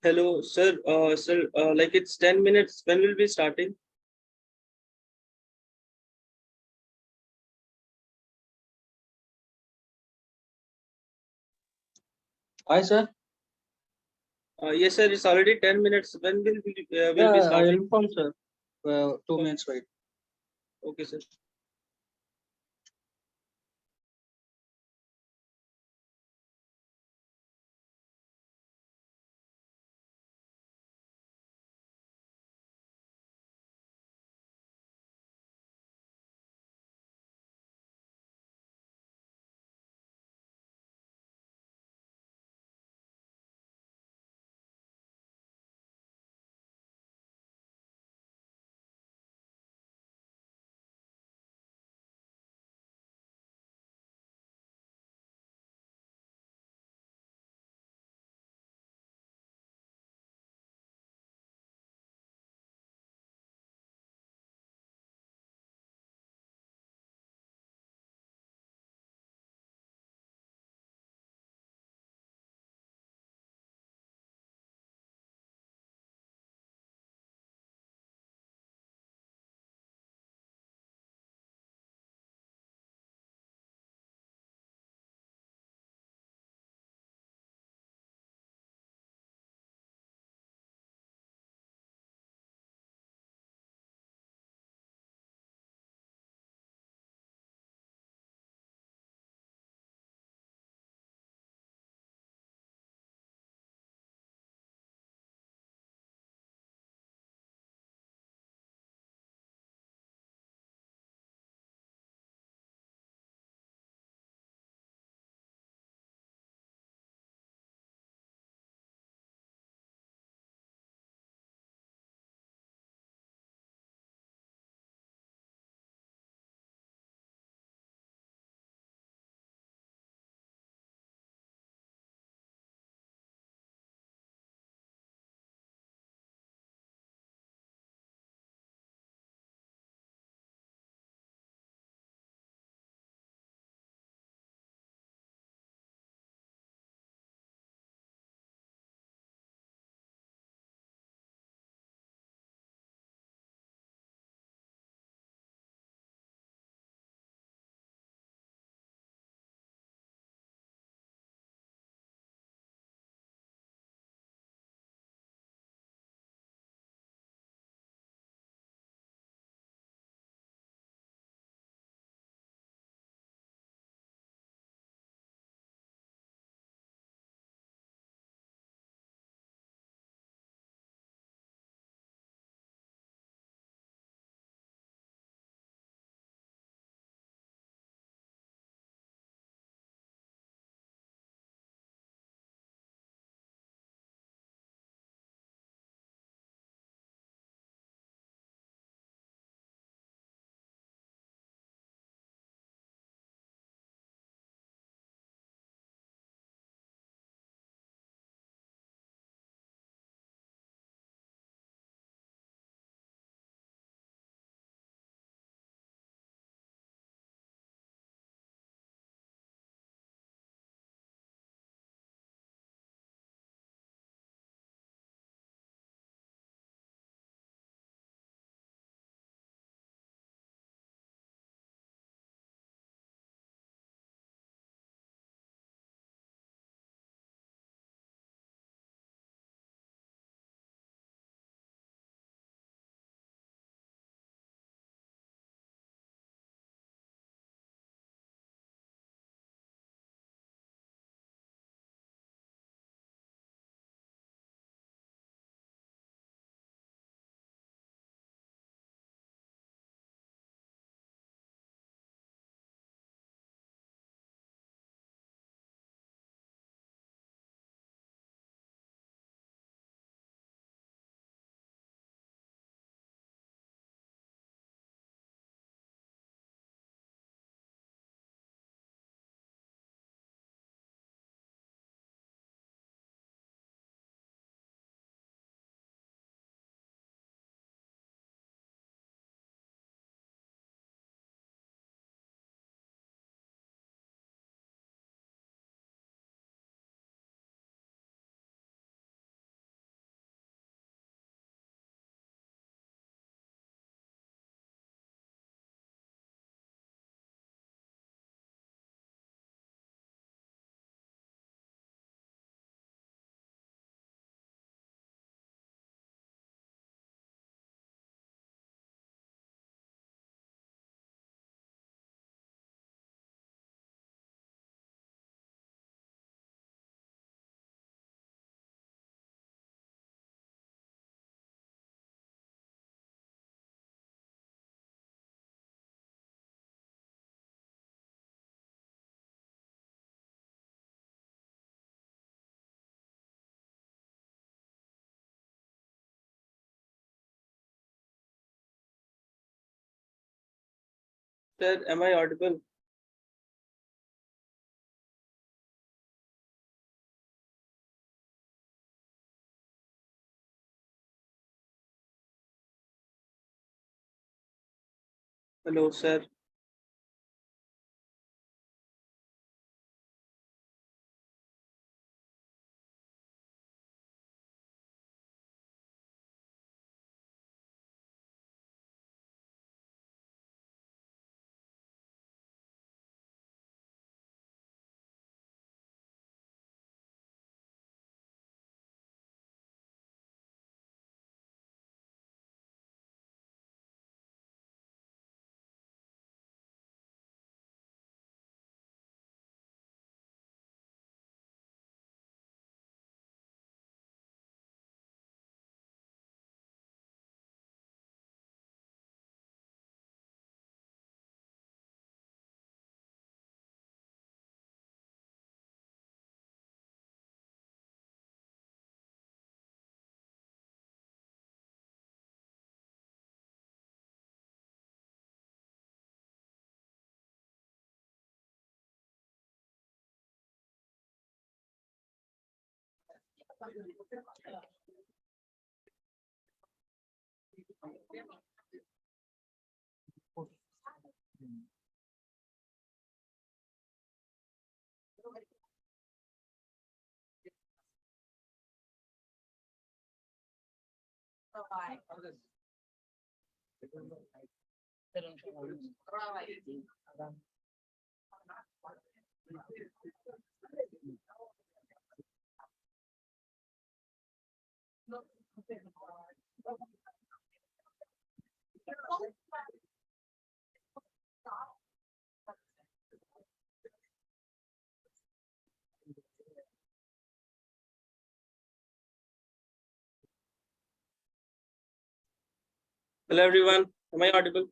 Hello, sir. Sir, like it's 10 minutes. When will be starting? Hi, sir. Yes, sir. It's already 10 minutes. When will be Yeah, I starting? informed, sir. Two O- minutes, wait. Okay, sir. Sir, am I audible? Hello, sir. Hello, everyone. Am I audible?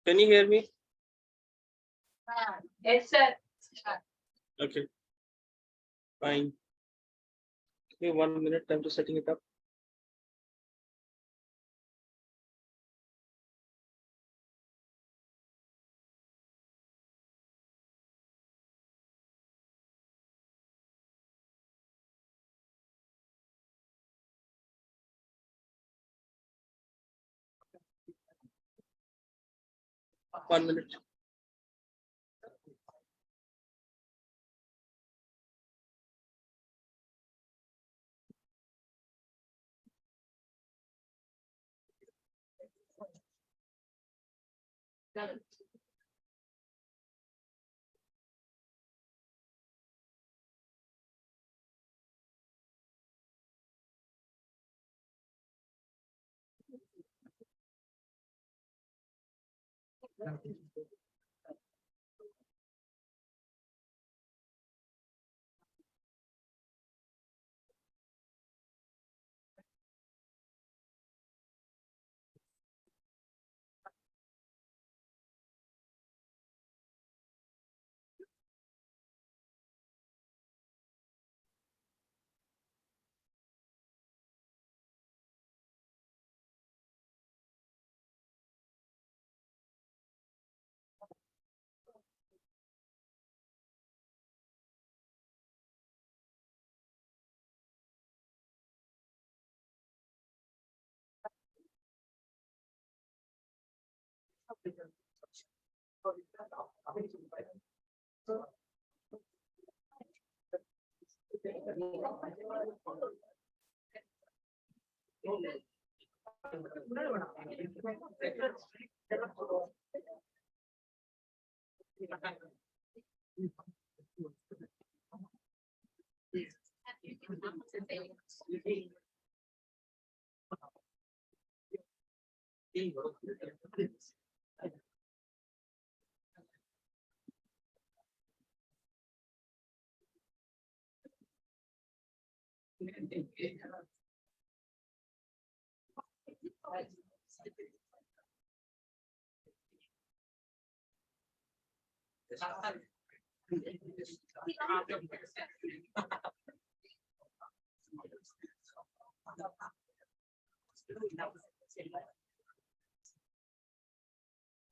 Can you hear me? Yes, sir. Okay. Fine. Give me 1 minute. I'm just setting it up. One minute.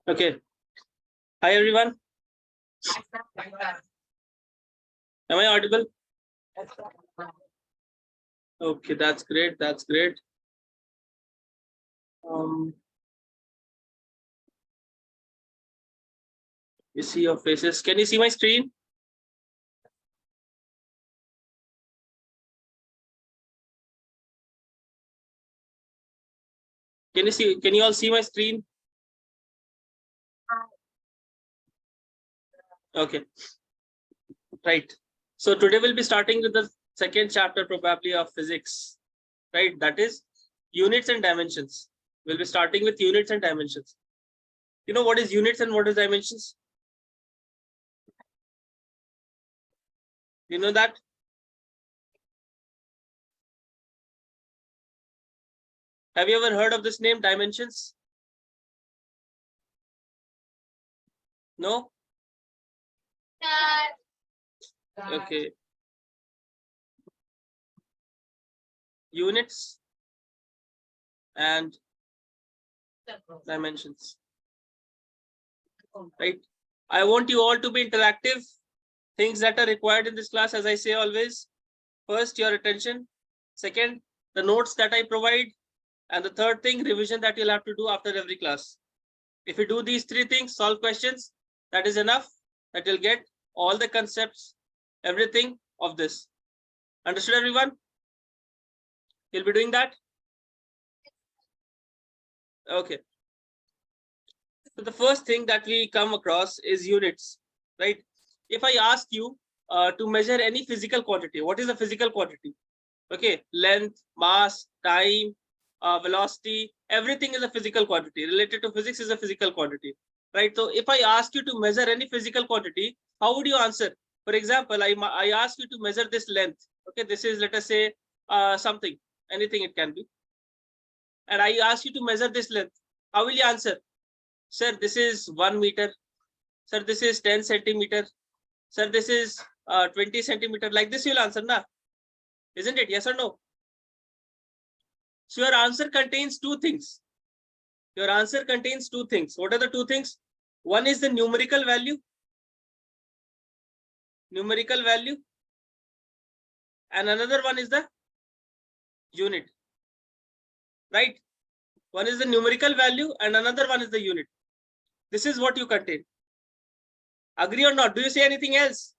Okay. Hi everyone. Am I audible? Okay, that's great. That's great. You see your faces. Can you see my screen? Can you see? Can you all see my screen? Okay. Right. So today we'll be starting with the second chapter probably of physics. Right. That is units and dimensions. We'll be starting with units and dimensions. You know what is units and what is dimensions? You know that? Have you ever heard of this name, dimensions? No? Okay. Units and dimensions. Right. I want you all to be interactive. Things that are required in this class, as I say always. First, your attention. Second, the notes that I provide. And the third thing, revision that you'll have to do after every class. If you do these three things, solve questions, that is enough, that you'll get all the concepts, everything of this. Understood, everyone? You'll be doing that? Okay. So the first thing that we come across is units, right? If I ask you to measure any physical quantity, what is a physical quantity? Okay, length, mass, time, velocity, everything is a physical quantity. Related to physics is a physical quantity, right? So if I ask you to measure any physical quantity, how would you answer? For example, I ask you to measure this length. Okay, this is, let us say, something, anything it can be. And I ask you to measure this length. How will you answer? Sir, this is 1 meter. Sir, this is 10 centimeter. Sir, this is 20 centimeter. Like this, you'll answer, na? Isn't it? Yes or no? So your answer contains two things. Your answer contains two things. What are the two things? One is the numerical value. Numerical value. And another one is the unit. Right? One is the numerical value and another one is the unit. This is what you contain. Agree or not? Do you say anything else?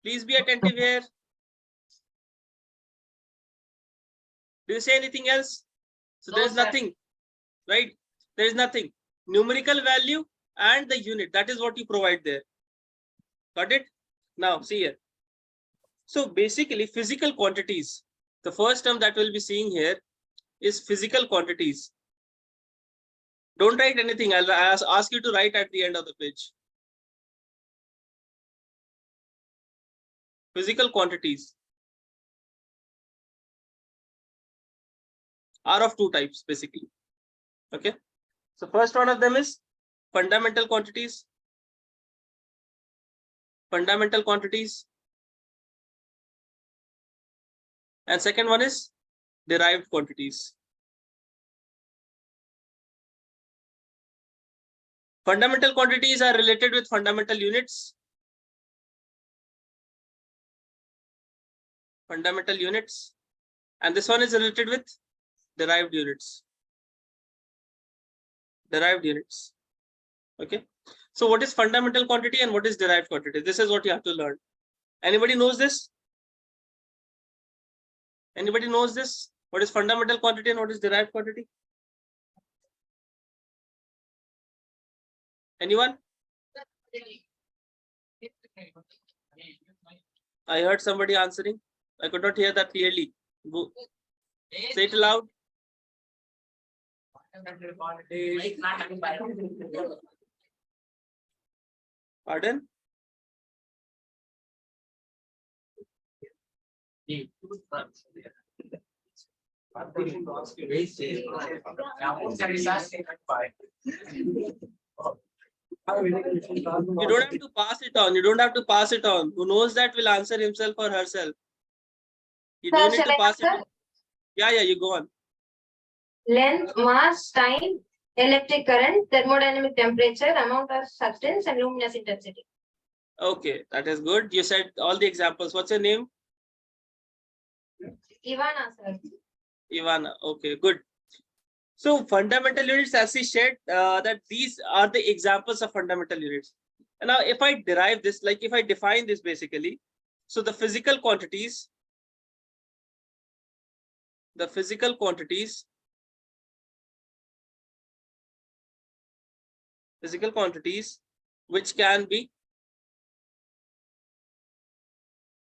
Please be attentive here. Do you say anything else? So there is nothing, right? There is nothing. Numerical value and the unit. That is what you provide there. Got it? Now, see here. So basically, physical quantities. The first term that we'll be seeing here is physical quantities. Don't write anything. I'll ask you to write at the end of the page. Physical quantities are of two types, basically. Okay. So first one of them is fundamental quantities. Fundamental quantities. And second one is derived quantities. Fundamental quantities are related with fundamental units. Fundamental units. And this one is related with derived units. Derived units. Okay. So what is fundamental quantity and what is derived quantity? This is what you have to learn. Anybody knows this? Anybody knows this? What is fundamental quantity and what is derived quantity? Anyone? I heard somebody answering. I could not hear that clearly. Go. Say it aloud. Pardon? You don't have to pass it on. You don't have to pass it on. Who knows that will answer himself or herself. You Sir, don't need shall to I pass it answer? on. Yeah, you go on. Length, mass, time, electric current, thermodynamic temperature, amount of substance, and luminous intensity. Okay, that is good. You said all the examples. What's your name? Ivana, sir. Ivana. Okay, good. So fundamental units, as he said, that these are the examples of fundamental units. And now if I derive this, like if I define this basically, so the physical quantities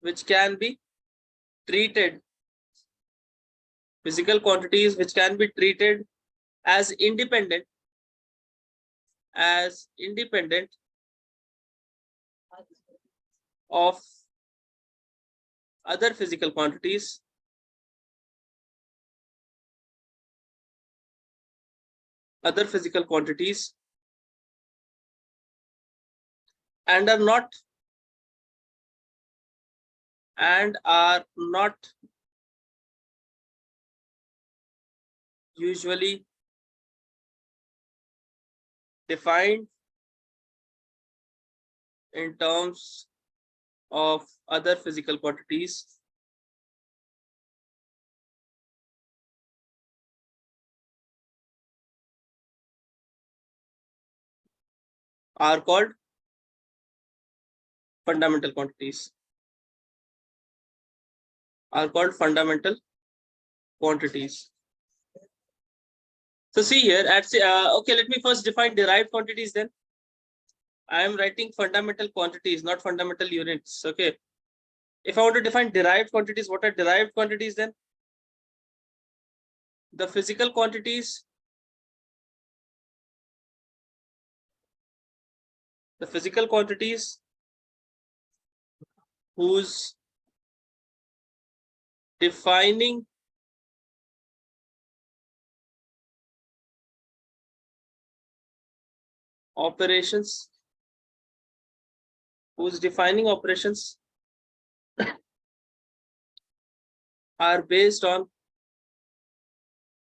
which can be treated, physical quantities which can be treated as independent of other physical quantities and are not usually defined in terms of other physical quantities are called fundamental quantities. So see here, okay, let me first define derived quantities then. I am writing fundamental quantities, not fundamental units. Okay. If I want to define derived quantities, what are derived quantities then? The physical quantities whose defining operations are based on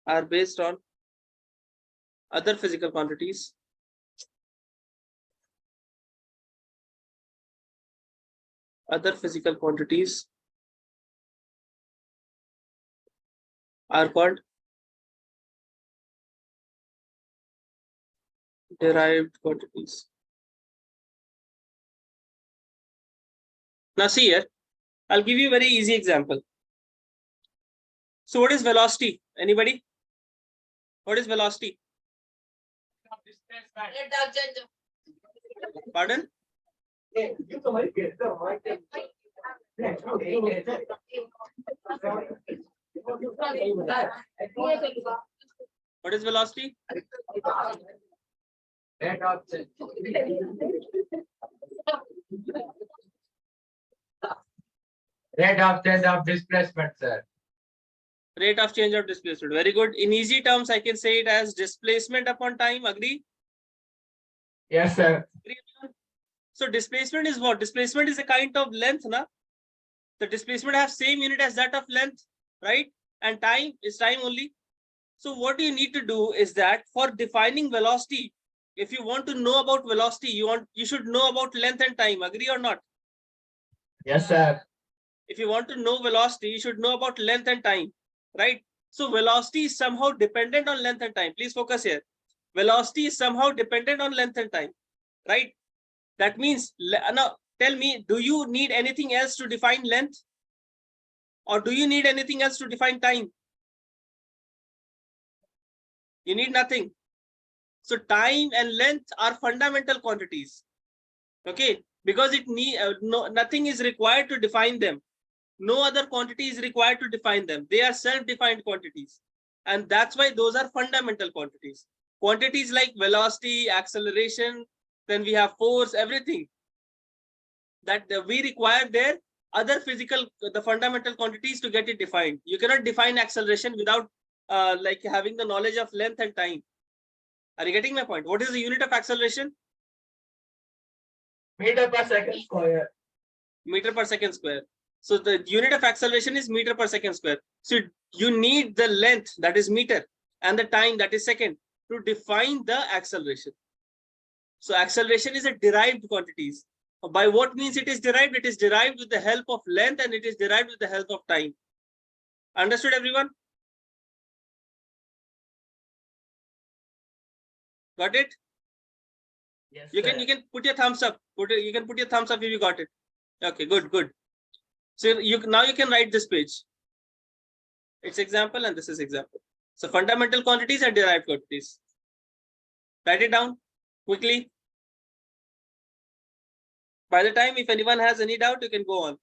other physical quantities are called derived quantities. Now see here, I'll give you a very easy example. So what is velocity? Anybody? What is velocity? Pardon? What is velocity? Rate of change of displacement, sir. Rate of change of displacement. Very good. In easy terms, I can say it as displacement upon time. Agree? Yes, sir. So displacement is what? Displacement is a kind of length, na? The displacement have same unit as that of length, right? And time is time only. So what you need to do is that for defining velocity, if you want to know about velocity, you should know about length and time. Agree or not? Yes, sir. If you want to know velocity, you should know about length and time, right? So velocity is somehow dependent on length and time. Please focus here. Velocity is somehow dependent on length and time, right? That means, now tell me, do you need anything else to define length? Or do you need anything else to define time? You need nothing. So time and length are fundamental quantities. Okay, because nothing is required to define them. No other quantity is required to define them. They are self-defined quantities. And that's why those are fundamental quantities. Quantities like velocity, acceleration, then we have force, everything that we require there, other the fundamental quantities to get it defined. You cannot define acceleration without like having the knowledge of length and time. Are you getting my point? What is the unit of acceleration? Meter per second square. Meter per second square. So the unit of acceleration is meter per second square. So you need the length, that is meter, and the time, that is second, to define the acceleration. So acceleration is a derived quantities. By what means it is derived? It is derived with the help of length, and it is derived with the help of time. Understood, everyone? Got it? Yes, You can put your thumbs up. You can put your thumbs up if you got it. Okay, good. So now you can write this page. It's example and this is example. So fundamental quantities and derived quantities. Write it down quickly. By the time, if anyone has any doubt, you can go on.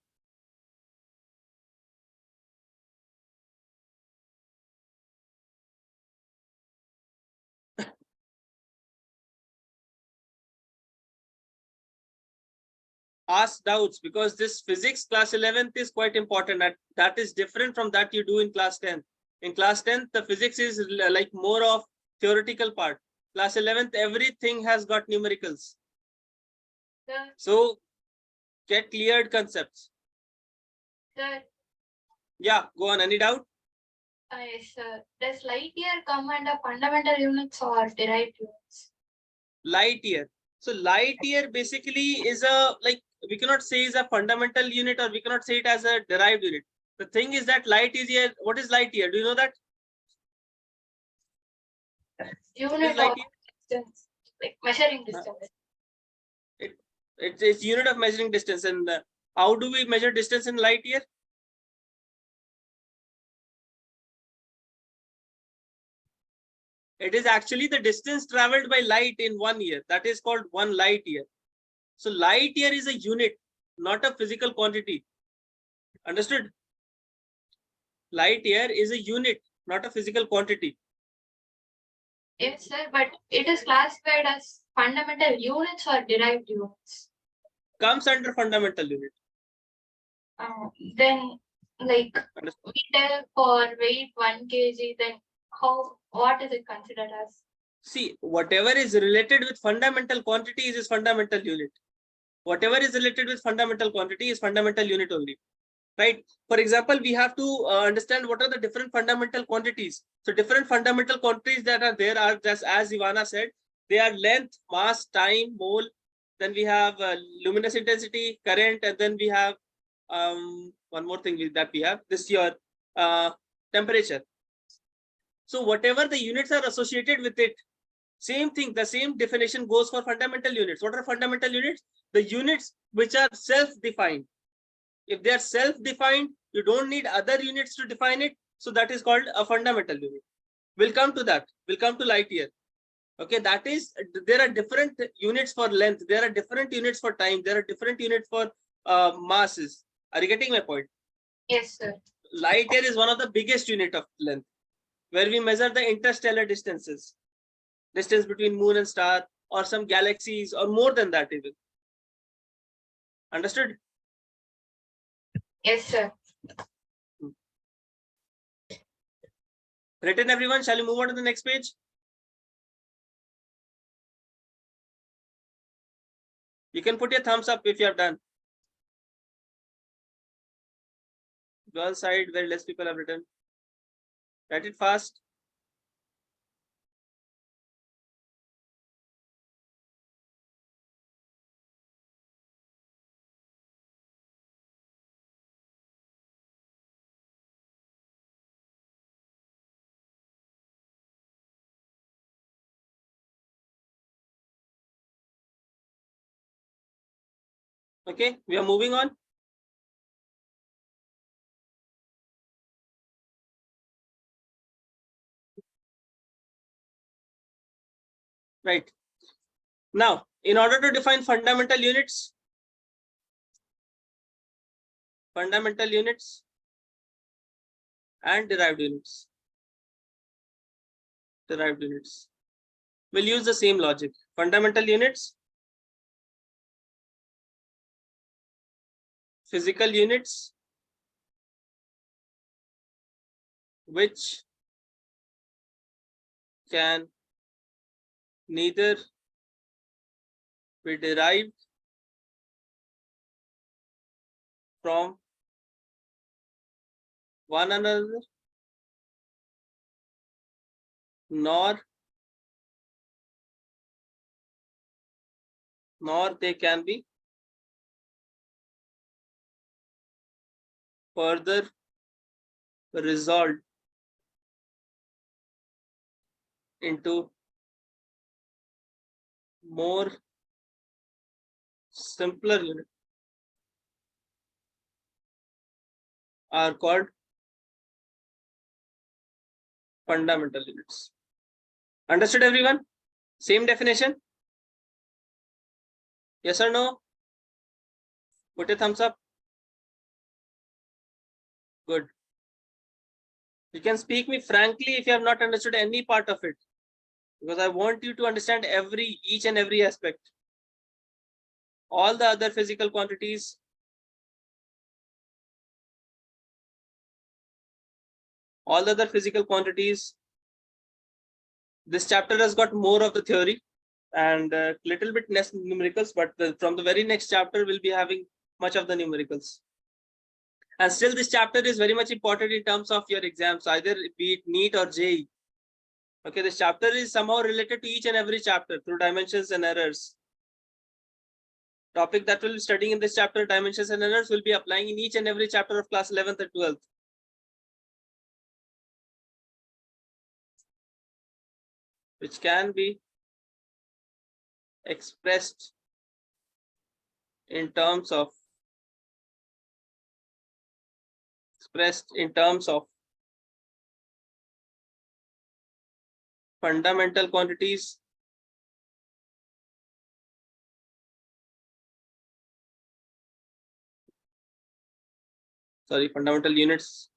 Ask doubts, because this physics class 11th is quite important. That is different from that you do in class 10. In class 10th, the physics is like more of theoretical part. Class 11th, everything has got numericals. Sir, So get cleared concepts. sir, Yeah, go on. Any doubt? yes, sir. Does light year come under fundamental units or derived units? Light year. So light year basically is a, like, we cannot say is a fundamental unit, or we cannot say it as a derived unit. The thing is that light year, what is light year? Do you know that? Unit light of year? distance, like measuring distance. It's unit of measuring distance. And how do we measure distance in light year? It is actually the distance traveled by light in 1 year. That is called 1 light year. So light year is a unit, not a physical quantity. Understood? Light year is a unit, not a physical quantity. Yes, sir, but it is classified as fundamental units or derived units. Comes under fundamental unit. Then, like, Understood? meter for weight 1 kg, then what is it considered as? See, whatever is related with fundamental quantities is fundamental unit. Whatever is related with fundamental quantity is fundamental unit only. Right? For example, we have to understand what are the different fundamental quantities. So different fundamental quantities that are there are, just as Ivana said, they are length, mass, time, mole. Then we have luminous intensity, current, and then we have one more thing that we have, this your temperature. So whatever the units are associated with it, same thing, the same definition goes for fundamental units. What are fundamental units? The units which are self-defined. If they are self-defined, you don't need other units to define it. So that is called a fundamental unit. We'll come to that. We'll come to light year. Okay, that is, there are different units for length. There are different units for time. There are different units for masses. Are you getting my point? Yes, sir. Light year is one of the biggest unit of length, where we measure the interstellar distances, distance between moon and star, or some galaxies, or more than that even. Understood? Yes, sir. Written, everyone? Shall we move on to the next page? You can put your thumbs up if you have done. Girl side, very less people have written. Write it fast. Okay, we are moving on. Right. Now, in order to define fundamental units and derived units, we'll use the same logic. Fundamental units, physical units, which can neither be derived from one another, nor they can be further resolved into more simpler units are called fundamental units. Understood, everyone? Same definition? Yes or no? Put a thumbs up. Good. You can speak me frankly if you have not understood any part of it, because I want you to understand each and every aspect. All the other physical quantities, this chapter has got more of the theory and a little bit less numericals, but from the very next chapter we'll be having much of the numericals. And still this chapter is very much important in terms of your exams, either be it NEET or JEE. Okay, this chapter is somehow related to each and every chapter through dimensions and errors. Topic that we'll be studying in this chapter, dimensions and errors, will be applying in each and every chapter of class 11th and 12th. Which can be expressed in terms of fundamental quantities, fundamental units,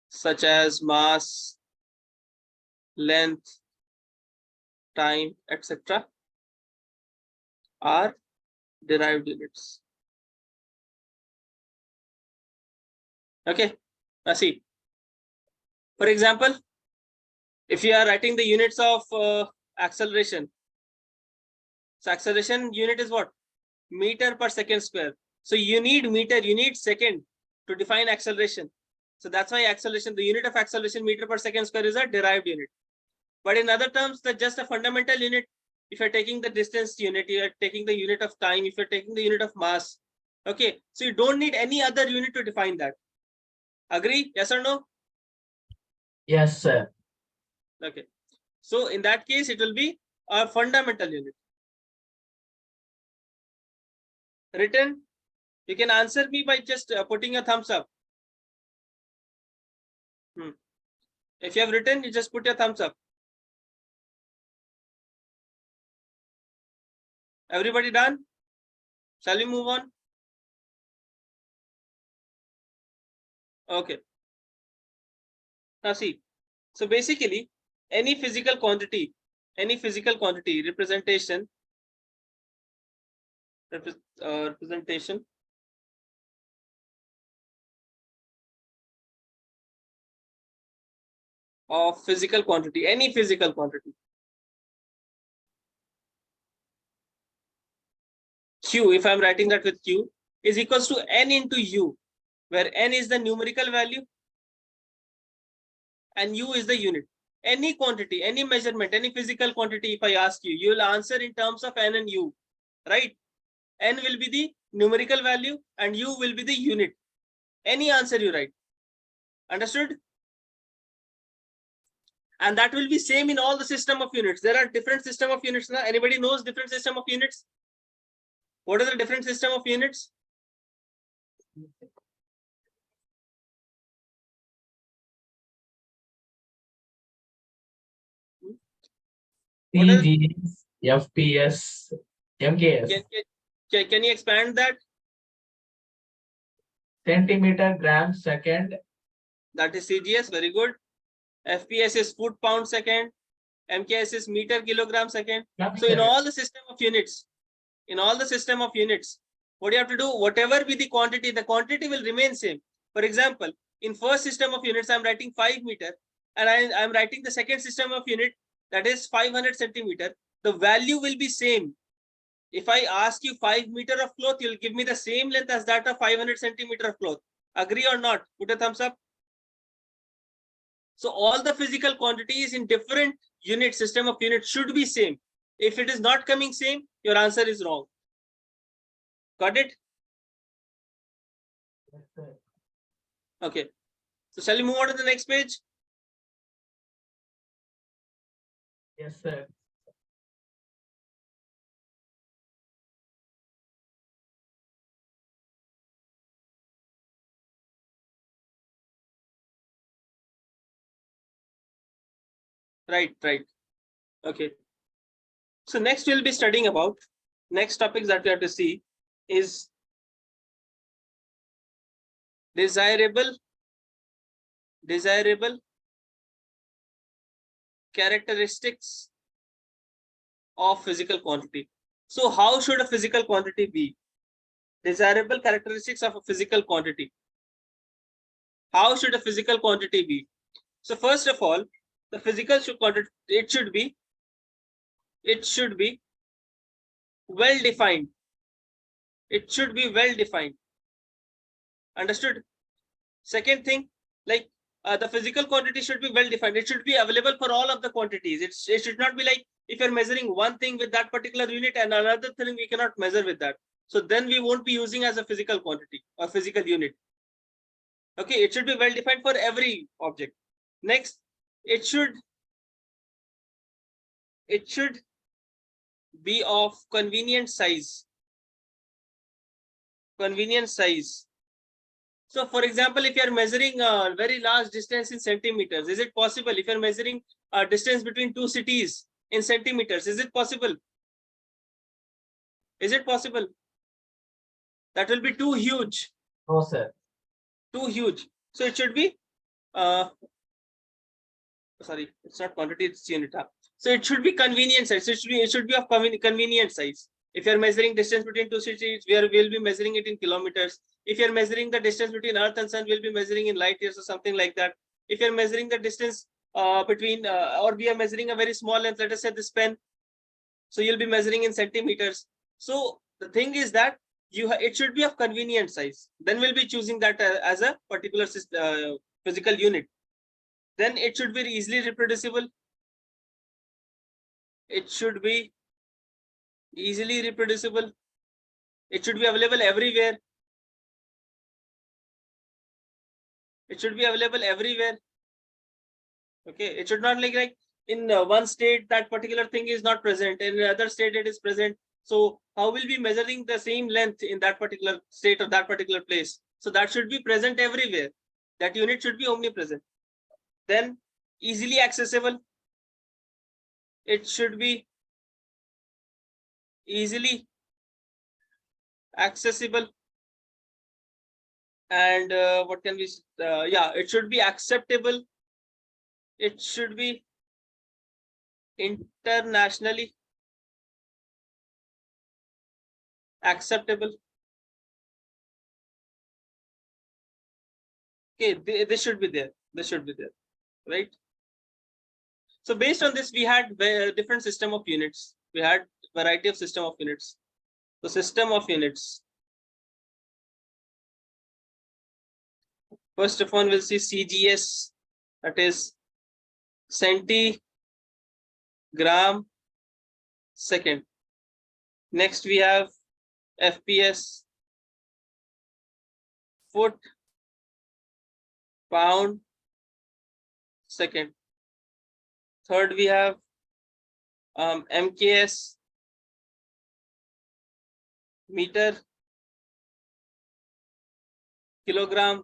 such as mass, length, time, etc. are derived units. Okay, now see. For example, if you are writing the units of acceleration, so acceleration unit is what? Meter per second square. So you need meter, you need second to define acceleration. So that's why acceleration, the unit of acceleration, meter per second square, is a derived unit. But in other terms, that's just a fundamental unit. If you're taking the distance unit, you're taking the unit of time, if you're taking the unit of mass. Okay, so you don't need any other unit to define that. Agree? Yes or no? Yes, sir. Okay. So in that case, it will be a fundamental unit. Written? You can answer me by just putting a thumbs up. If you have written, you just put your thumbs up. Everybody done? Shall we move on? Okay. Now see, so basically any physical quantity representation of physical quantity, any physical quantity, Q, if I'm writing that with Q, is equals to N into U, where N is the numerical value and U is the unit. Any quantity, any measurement, any physical quantity, if I ask you, you will answer in terms of N and U, right? N will be the numerical value and U will be the unit. Any answer you write. Understood? And that will be same in all the system of units. There are different system of units. Now, anybody knows different system of units? What are the different system of units? CGS, FPS, MKS. Can you expand that? Centimeter, gram, second. That is CGS. Very good. FPS is foot pound second. MKS is meter kilogram second. So in all the system of units, what you have to do, whatever be the quantity will remain same. For example, in first system of units, I'm writing 5 meter, and I'm writing the second system of unit, that is 500 centimeter. the value will be same. If I ask you 5 meters of cloth, you'll give me the same length as that of 500 centimeters of cloth. Agree or not? Put a thumbs up. So all the physical quantities in different unit system of units should be same. If it is not coming same, your answer is wrong. Got it? Yes, sir. Okay. So shall we move on to the next page? Yes, sir. Right. Okay. So next we'll be studying about, next topics that we have to see is desirable characteristics of physical quantity. So how should a physical quantity be? Desirable characteristics of a physical quantity. How should a physical quantity be? So first of all, the physical quantity, it should be well defined. It should be well defined. Understood? Second thing, like the physical quantity should be well defined. It should be available for all of the quantities. It should not be like if you're measuring one thing with that particular unit and another thing we cannot measure with that. So then we won't be using as a physical quantity or physical unit. Okay, it should be well defined for every object. Next, it should be of convenient size. So for example, if you are measuring a very large distance in centimeters, is it possible? If you are measuring a distance between two cities in centimeters, is it possible? Is it possible? That will be too huge. No, sir. Too huge. So it should be sorry, it's not quantity, it's unit. So it should be convenient size. It should be of convenient size. If you're measuring distance between two cities, we'll be measuring it in kilometers. If you're measuring the distance between Earth and Sun, we'll be measuring in light years or something like that. If you're measuring the distance between, or we are measuring a very small length, let us say this pen, so you'll be measuring in centimeters. So the thing is that it should be of convenient size. Then we'll be choosing that as a particular physical unit. Then it should be easily reproducible. It should be easily reproducible. It should be available everywhere. It should be available everywhere. Okay, it should not like in one state that particular thing is not present, in another state it is present. So how will be measuring the same length in that particular state or that particular place? So that should be present everywhere. That unit should be omnipresent. Then easily accessible. It should be easily accessible. And what can we yeah, it should be acceptable. It should be internationally acceptable. Okay, this should be there. This should be there, right? So based on this, we had different system of units. We had variety of system of units. The system of units. First of all, we'll see CGS, that is centigram second. Next, we have FPS, foot pound second. Third, we have MKS, meter, kilogram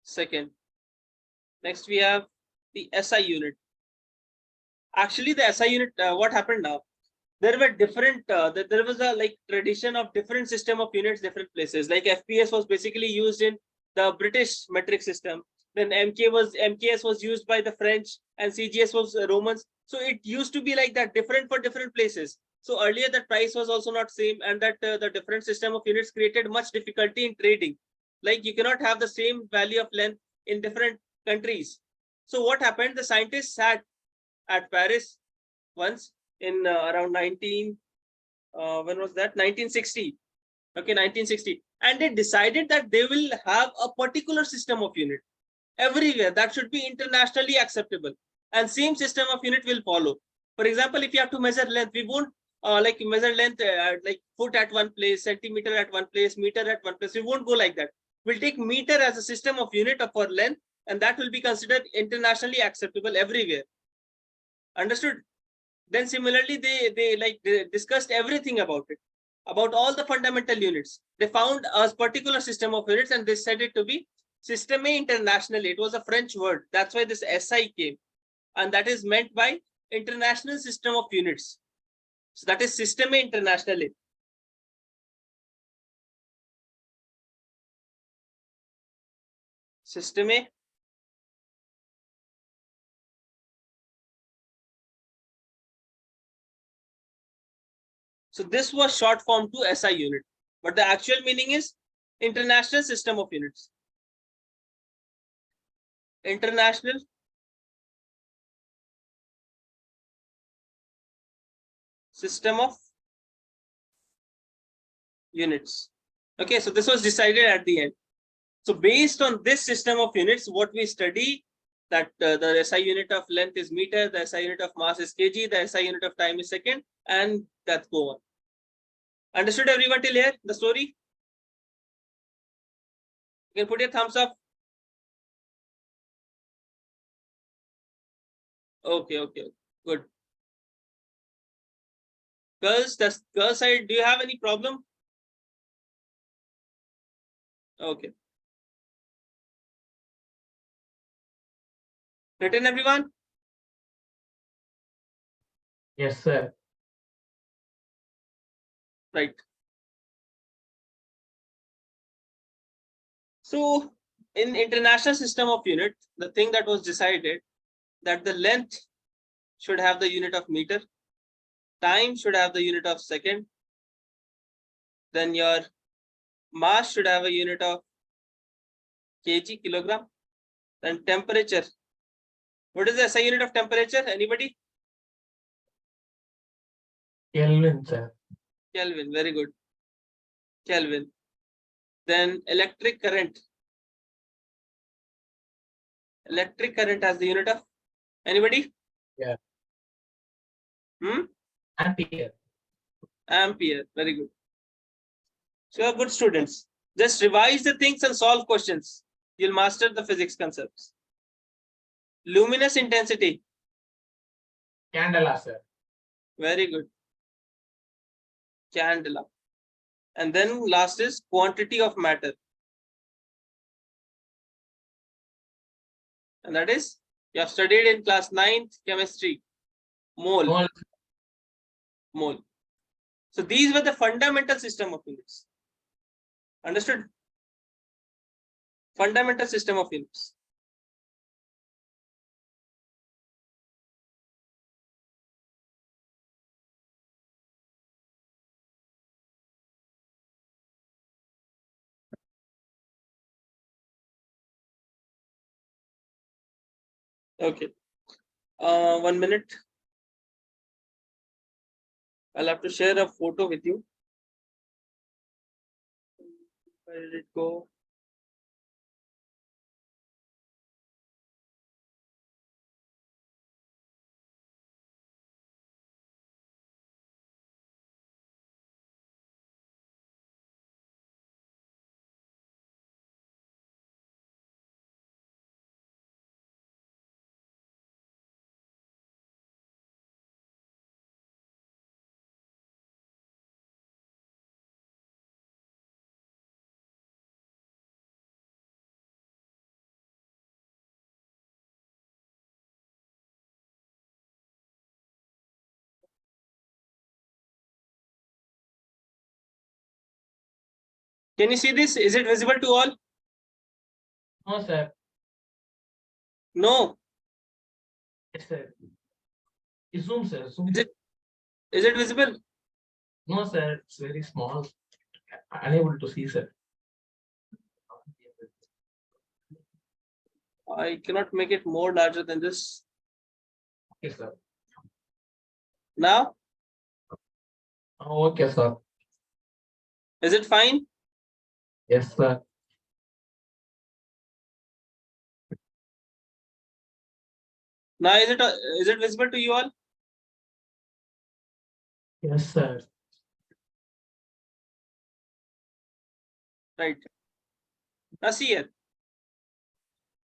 second. Next, we have the SI unit. Actually, the SI unit, what happened now? There were different, there was a tradition of different system of units, different places. Like FPS was basically used in the British metric system. Then MKS was used by the French, and CGS was Romans. So it used to be like that, different for different places. So earlier the price was also not same, and that the different system of units created much difficulty in trading. Like you cannot have the same value of length in different countries. So what happened? The scientists sat at Paris once in around 19, when was that? 1960. Okay, 1960. And they decided that they will have a particular system of unit everywhere that should be internationally acceptable, and same system of unit will follow. For example, if you have to measure length, we won't like measure length like foot at one place, centimeter at one place, meter at one place. We won't go like that. We'll take meter as a system of unit for length, and that will be considered internationally acceptable everywhere. Understood? Then similarly, they discussed everything about it, about all the fundamental units. They found a particular system of units and they said it to be Systeme Internationale. It was a French word. That's why this SI came. And that is meant by International System of Units. So that is Systeme Internationale. Systeme. So this was short form to SI unit, but the actual meaning is International System of Units. International System of Units. Okay, so this was decided at the end. So based on this system of units, what we study, that the SI unit of length is meter, the SI unit of mass is kg, the SI unit of time is second, and that go on. Understood everyone till here, the story? You can put your thumbs up. Okay, good. Girls, the girl side, do you have any problem? Okay. Written everyone? Yes, sir. Right. So in international system of unit, the thing that was decided that the length should have the unit of meter, time should have the unit of second, then your mass should have a unit of kg, kilogram, then temperature. What is the SI unit of temperature? Anybody? Kelvin, sir. Kelvin, very good. Kelvin. Then electric current. Electric current has the unit of anybody? Yeah. Ampere. Ampere, very good. So you are good students. Just revise the things and solve questions. You'll master the physics concepts. Luminous intensity. Candela, sir. Very good. Candela. And then last is quantity of matter. And that is, you have studied in class 9th chemistry. Mole. Mole. Mole. So these were the fundamental system of units. Understood? Fundamental system of units. Okay. 1 minute. I'll have to share a photo with you. Where did it go? Can you see this? Is it visible to all? No, sir. No. Yes, sir. Zoom, sir. Zoom. Is it visible? No, sir. It's very small. Unable to see, sir. I cannot make it more larger than this. Yes, sir. Now, Okay, sir. is it fine? Yes, sir. Now, is it visible to you all? Yes, sir. Right. Now see here.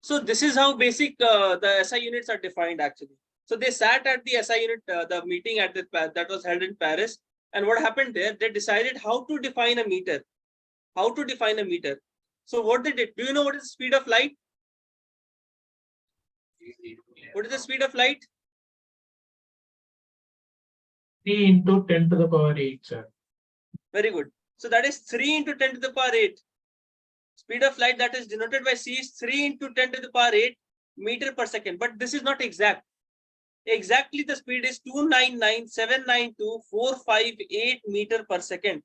So this is how basic the SI units are defined actually. So they sat at the SI unit, the meeting at that was held in Paris. And what happened there? They decided how to define a meter. How to define a meter. So what they did, do you know what is the speed of light? What is the speed of light? 3 into 10 to the power 8, sir. Very good. So that is 3 into 10 to the power 8. Speed of light that is denoted by C is 3 into 10 to the power 8 meter per second. But this is not exact. Exactly the speed is 299,792,458 meter per second.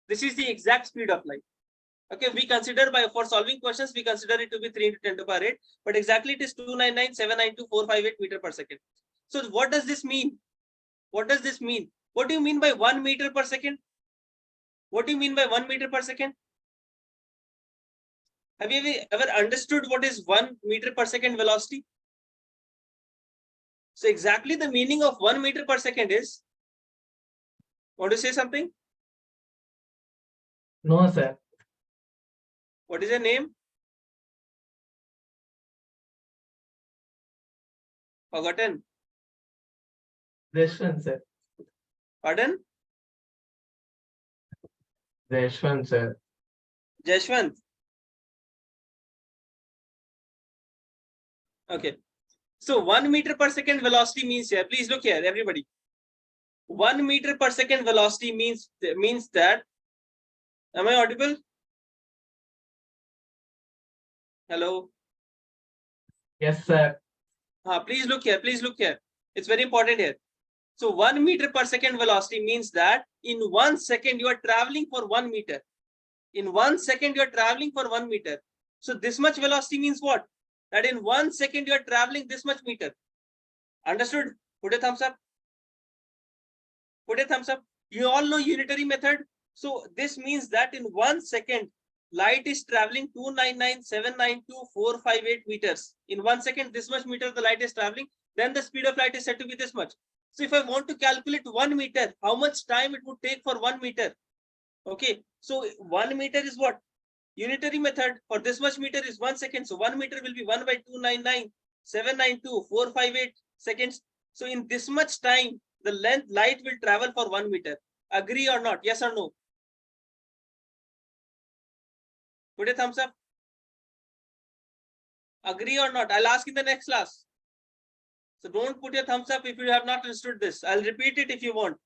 This is the exact speed of light. Okay, we consider for solving questions, we consider it to be 3 into 10 to the power 8, but exactly it is 299,792,458 meter per second. So what does this mean? What does this mean? What do you mean by 1 meter per second? What do you mean by 1 meter per second? Have you ever understood what is 1 meter per second velocity? So exactly the meaning of 1 meter per second is, want to say something? No, sir. What is your name? Forgotten. Jashwant, sir. Pardon? Jashwant, sir. Jashwant. Okay. So 1 meter per second velocity means here, please look here, everybody. 1 meter per second velocity means that, am I audible? Hello? Yes, sir. Please look here, please look here. It's very important here. So 1 meter per second velocity means that in 1 second you are traveling for 1 meter. In 1 second you are traveling for 1 meter. So this much velocity means what? That in 1 second you are traveling this much meter. Understood? Put a thumbs up. Put a thumbs up. You all know unitary method. So this means that in 1 second, light is traveling 299,792,458 meters. In 1 second, this much meter the light is traveling. Then the speed of light is said to be this much. So if I want to calculate 1 meter, how much time it would take for 1 meter? Okay. So 1 meter is what? Unitary method for this much meter is 1 second. So 1 meter will be 1 by 299,792,458 seconds. So in this much time, the light will travel for 1 meter. Agree or not? Yes or no? Put a thumbs up. Agree or not? I'll ask in the next class. So don't put your thumbs up if you have not understood this. I'll repeat it if you want.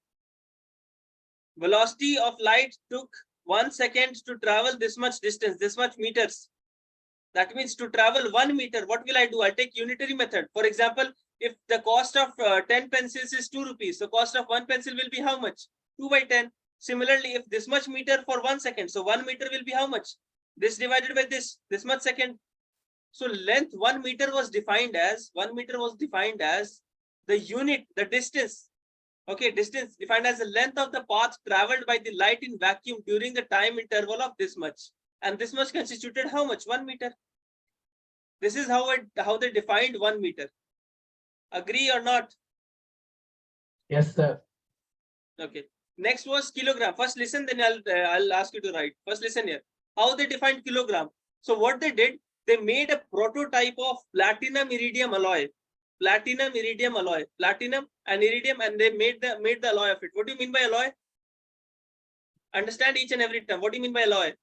Velocity of light took 1 second to travel this much distance, this much meters. That means to travel 1 meter, what will I do? I'll take unitary method. For example, if the cost of 10 pencils is 2 rupees, the cost of 1 pencil will be how much? 2 by 10. Similarly, if this much meter for 1 second, so 1 meter will be how much? This divided by this much second. So length 1 meter was defined as, the unit, the distance. Okay, distance defined as the length of the path traveled by the light in vacuum during the time interval of this much. And this much constituted how much? 1 meter. This is how they defined 1 meter. Agree or not? Yes, sir. Okay. Next was kilogram. First listen, then I'll ask you to write. First listen here. How they defined kilogram. So what they did, they made a prototype of platinum iridium alloy. Platinum and iridium, and they made the alloy of it. What do you mean by alloy? Understand each and every term. What do you mean by alloy?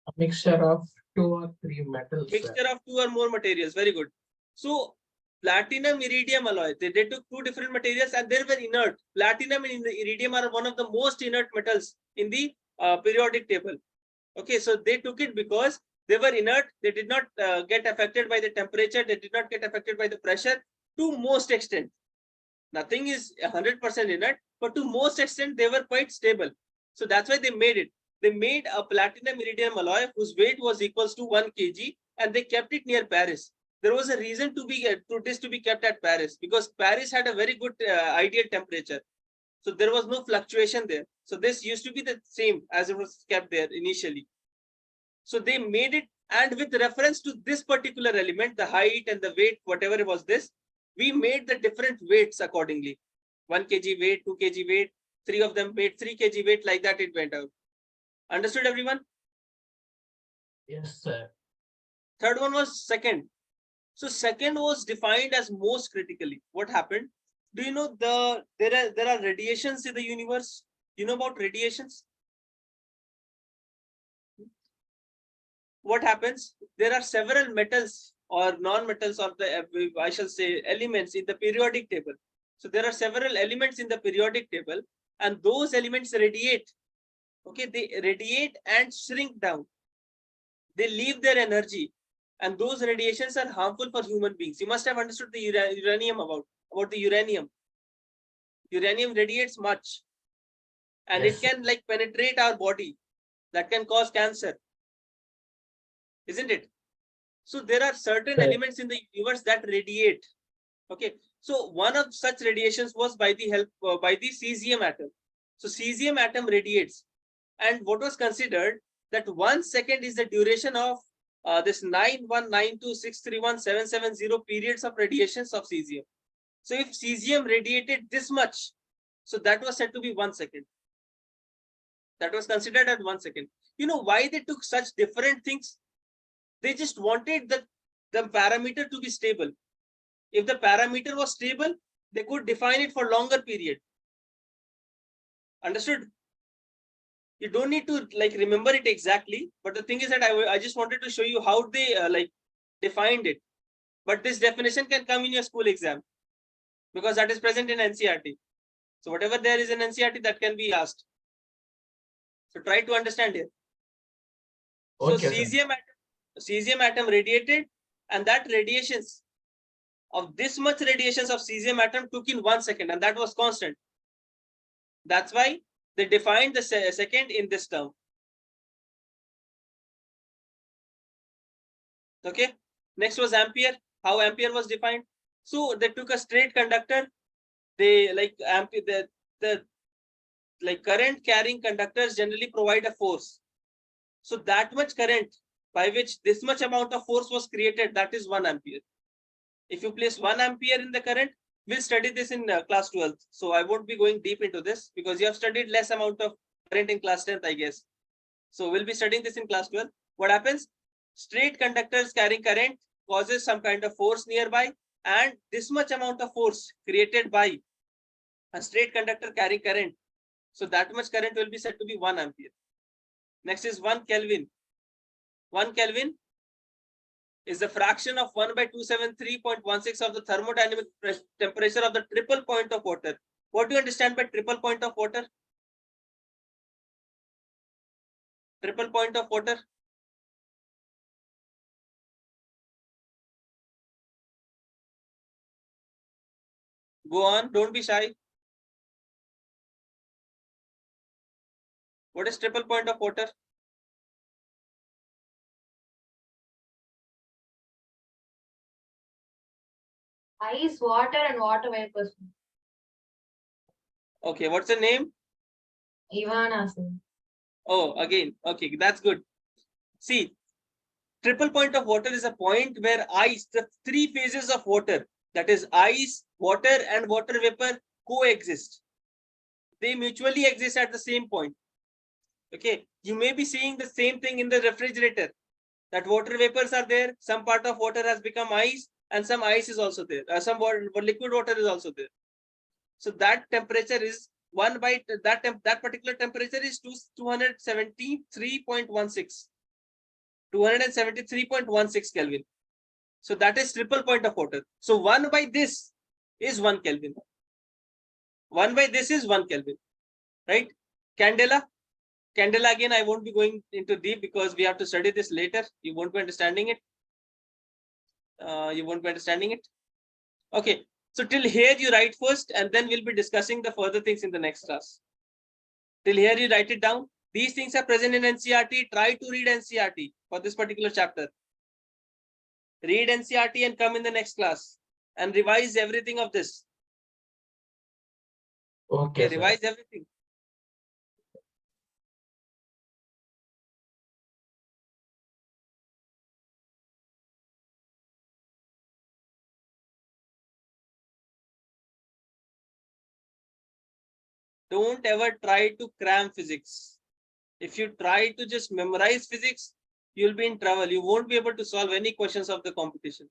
A mixture of 2 or 3 metals, sir. Mixture of 2 or more materials. Very good. So platinum iridium alloy, they took 2 different materials and they were inert. Platinum and iridium are one of the most inert metals in the periodic table. Okay, so they took it because they were inert. They did not get affected by the temperature. They did not get affected by the pressure to most extent. Nothing is 100% inert, but to most extent they were quite stable. So that's why they made it. They made a platinum iridium alloy whose weight was equals to 1 kg, and they kept it near Paris. There was a reason to be kept at Paris because Paris had a very good ideal temperature. So there was no fluctuation there. So this used to be the same as it was kept there initially. So they made it, and with reference to this particular element, the height and the weight, whatever it was this, we made the different weights accordingly. 1 kg weight, 2 kg weight, 3 of them made 3 kg weight, like that it went out. Understood, everyone? Yes, sir. Third one was second. So second was defined as most critically. What happened? Do you know there are radiations in the universe? You know about radiations? What happens? There are several metals or non-metals, or the I shall say elements in the periodic table. So there are several elements in the periodic table, and those elements radiate. Okay, they radiate and shrink down. They leave their energy, and those radiations are harmful for human beings. You must have understood the uranium about the uranium. Uranium radiates much, and Yes, it can like penetrate our body. That can cause cancer, isn't it? So there are certain Right. elements in the universe that radiate. Okay, so one of such radiations was by the help by the cesium atom. So cesium atom radiates, and what was considered that 1 second is the duration of this 91926317770 periods of radiations of cesium. So if cesium radiated this much, so that was said to be 1 second. That was considered as 1 second. You know why they took such different things? They just wanted the parameter to be stable. If the parameter was stable, they could define it for longer period. Understood? You don't need to like remember it exactly, but the thing is that I just wanted to show you how they like defined it. But this definition can come in your school exam because that is present in NCERT. So whatever there is in NCERT, that can be asked. So try to understand here. So Okay, sir. cesium atom radiated, and that radiations of this much radiations of cesium atom took in 1 second, and that was constant. That's why they defined the second in this term. Okay. Next was ampere. How ampere was defined? So they took a straight conductor. They like ampere. The like current carrying conductors generally provide a force. So that much current by which this much amount of force was created, that is 1 ampere. If you place 1 ampere in the current, we'll study this in class 12th. So I won't be going deep into this because you have studied less amount of current in class 10th, I guess. So we'll be studying this in class 12. What happens? Straight conductors carrying current causes some kind of force nearby, and this much amount of force created by a straight conductor carrying current. So that much current will be said to be 1 ampere. Next is 1 Kelvin. 1 Kelvin is the fraction of 1 by 273.16 of the thermodynamic temperature of the triple point of water. What do you understand by triple point of water? Triple point of water. Go on, don't be shy. What is triple point of water? Ice, water, and water vapors. Okay, what's the name? Ivana, sir. Oh, again, okay, that's good. See, triple point of water is a point where ice, the 3 phases of water, that is ice, water, and water vapor, coexist. They mutually exist at the same point. Okay, you may be seeing the same thing in the refrigerator, that water vapors are there, some part of water has become ice, and some ice is also there, some liquid water is also there. So that temperature is 1 by that particular temperature is 273.16. 273.16 Kelvin. So that is triple point of water. So 1 by this is 1 Kelvin. 1 by this is 1 Kelvin. Right? Candela. Candela, again, I won't be going into deep because we have to study this later. You won't be understanding it. Okay. So till here you write first, and then we'll be discussing the further things in the next class. Till here you write it down. These things are present in NCERT. Try to read NCERT for this particular chapter. Read NCERT and come in the next class and revise everything of this. Okay, sir. Revise everything. Don't ever try to cram physics. If you try to just memorize physics, you'll be in trouble. You won't be able to solve any questions of the competition.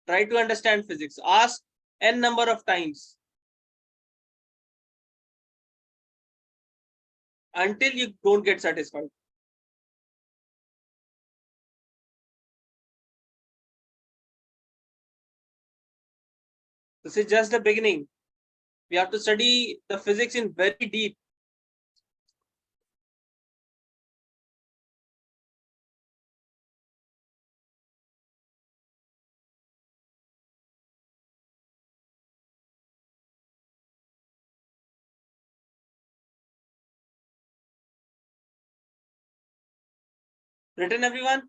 Try to understand physics. Ask n number of times until you don't get satisfied. This is just the beginning. We have to study the physics in very deep. Written, everyone?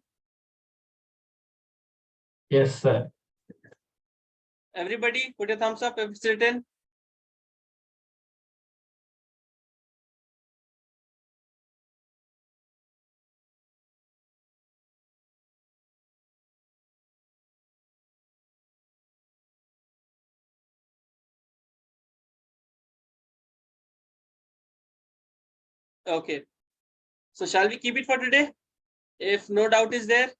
Yes, sir. Everybody, put a thumbs up if it's written. Okay. So shall we keep it for today? If no doubt is there.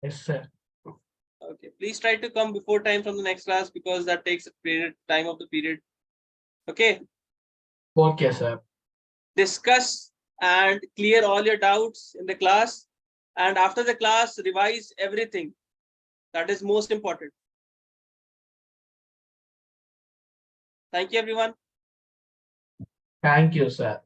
Yes, sir. Okay. Please try to come before time from the next class because that takes a period time of the period. Okay. Okay, sir. Discuss and clear all your doubts in the class. And after the class, revise everything. That is most important. Thank you, everyone. Thank you, sir.